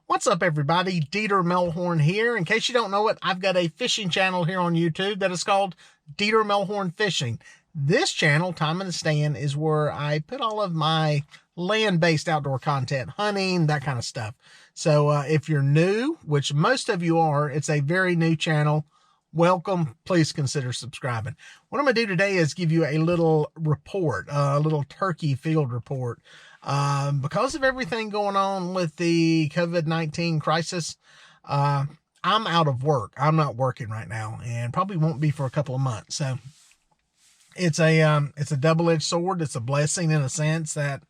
What's up, everybody? Dieter Melhorn here. In case you don't know it, I've got a fishing channel here on YouTube that is called Dieter Melhorn Fishing. This channel, Time in the Stand, is where I put all of my land-based outdoor content, hunting, that kind of stuff. So if you're new, which most of you are, it's a very new channel. Welcome. Please consider subscribing. What I'm going to do today is give you a little report, a little turkey field report. Because of everything going on with the COVID-19 crisis, I'm out of work. I'm not working right now and probably won't be for a couple of months. So it's a double-edged sword. It's a blessing in a sense that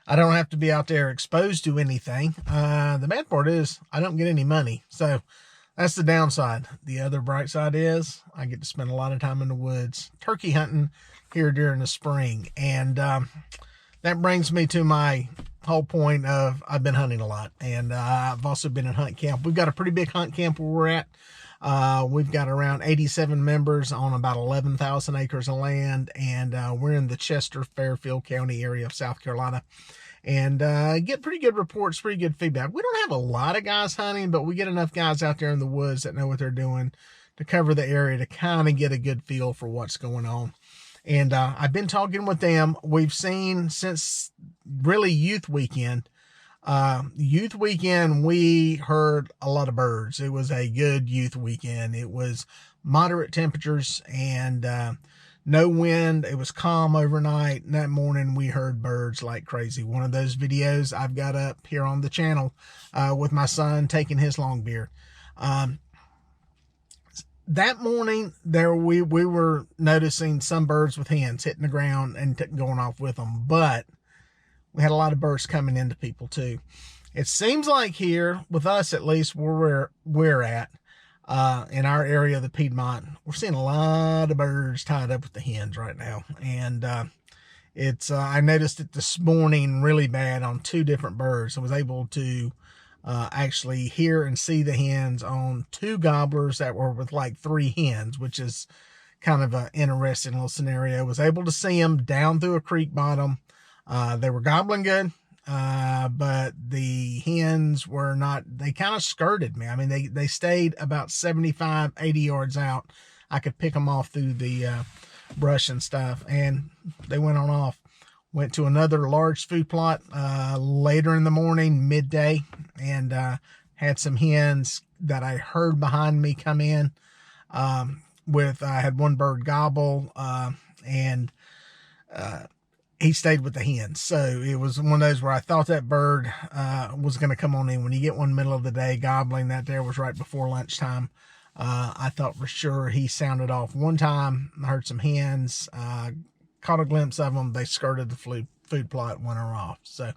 I don't have to be out there exposed to anything. The bad part is I don't get any money. So that's the downside. The other bright side is I get to spend a lot of time in the woods turkey hunting here during the spring. And that brings me to my whole point of I've been hunting a lot. And I've also been in hunt camp. We've got a pretty big hunt camp where we're at. We've got around 87 members on about 11,000 acres of land. And we're in the Chester, Fairfield County area of South Carolina. And get pretty good reports, pretty good feedback. We don't have a lot of guys hunting, but we get enough guys out there in the woods that know what they're doing to cover the area to kind of get a good feel for what's going on. And I've been talking with them. We've seen since really youth weekend, we heard a lot of birds. It was a good youth weekend. It was moderate temperatures and no wind. It was calm overnight. And that morning we heard birds like crazy. One of those videos I've got up here on the channel with my son taking his long beard. That morning there we were noticing some birds with hens hitting the ground and going off with them. But we had a lot of birds coming into people too. It seems like here with us, at least where we're at, in our area of the Piedmont, we're seeing a lot of birds tied up with the hens right now. And I noticed it this morning really bad on two different birds. I was able to actually hear and see the hens on two gobblers that were with like three hens, which is kind of an interesting little scenario. I was able to see them down through a creek bottom. They were gobbling good. But the hens were not, they kind of skirted me. I mean, they stayed about 75, 80 yards out. I could pick them off through the brush and stuff, and they went on off. Went to another large food plot later in the morning, midday, and had some hens that I heard behind me come in I had one bird gobble, and he stayed with the hens. So it was one of those where I thought that bird was going to come on in. When you get one middle of the day gobbling, that there was right before lunchtime. I thought for sure he sounded off one time. I heard some hens, caught a glimpse of them. They skirted the food plot, went off. So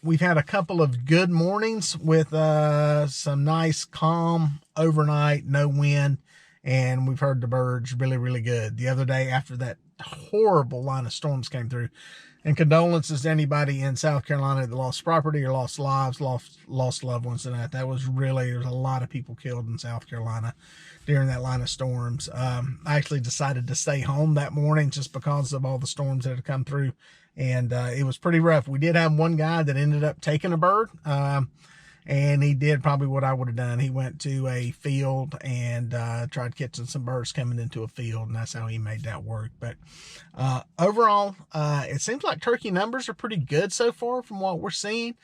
we've had a couple of good mornings with some nice calm overnight, no wind. And we've heard the birds really, really good. The other day after that horrible line of storms came through, and condolences to anybody in South Carolina that lost property or lost lives, lost loved ones, and that was really, there's a lot of people killed in South Carolina during that line of storms. I actually decided to stay home that morning just because of all the storms that had come through, and it was pretty rough. We did have one guy that ended up taking a bird, and he did probably what I would have done. He went to a field and tried catching some birds coming into a field, and that's how he made that work. But overall, it seems like turkey numbers are pretty good so far from what we're seeing.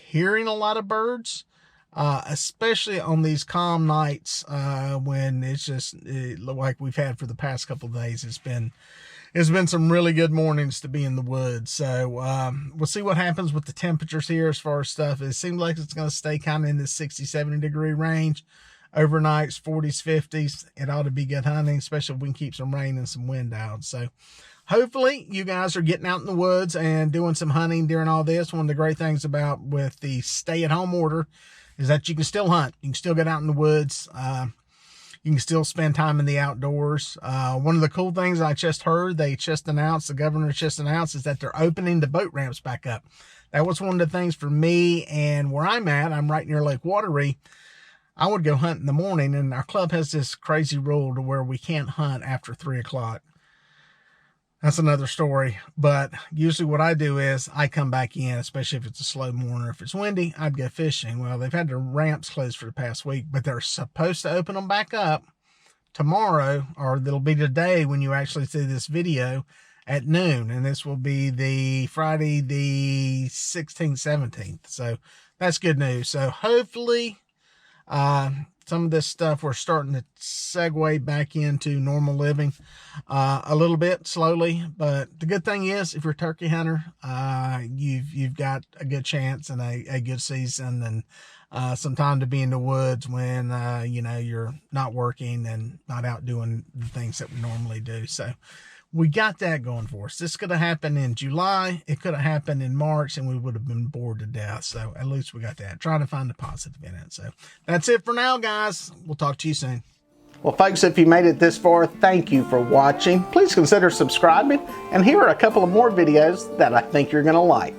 Hearing a lot of birds, especially on these calm nights when it's just like we've had for the past couple of days. It's been some really good mornings to be in the woods. So we'll see what happens with the temperatures here as far as stuff. It seems like it's going to stay kind of in the 60, 70 degree range. Overnights, 40s, 50s. It ought to be good hunting, especially if we can keep some rain and some wind out. So hopefully you guys are getting out in the woods and doing some hunting during all this. One of the great things about with the stay-at-home order is that you can still hunt. You can still get out in the woods. You can still spend time in the outdoors. One of the cool things I just heard, the governor just announced, is that they're opening the boat ramps back up. That was one of the things for me, and where I'm at, I'm right near Lake Wateree. I would go hunt in the morning, and our club has this crazy rule to where we can't hunt after 3 o'clock. that's another story. But usually what I do is I come back in, especially if it's a slow morning or if it's windy, I'd go fishing. Well, they've had the ramps closed for the past week, but they're supposed to open them back up tomorrow, or it'll be today when you actually see this video at noon. And this will be the Friday, the 16th, 17th. So that's good news. So hopefully, some of this stuff we're starting to segue back into normal living a little bit slowly. But the good thing is, if you're a turkey hunter, you've got a good chance and a good season, and some time to be in the woods when you're not working and not out doing the things that we normally do. So we got that going for us. This could have happened in July. It could have happened in March, and we would have been bored to death. So at least we got that. Trying to find the positive in it. So that's it for now, guys. We'll talk to you soon. Well, folks, if you made it this far, thank you for watching. Please consider subscribing, and here are a couple of more videos that I think you're going to like.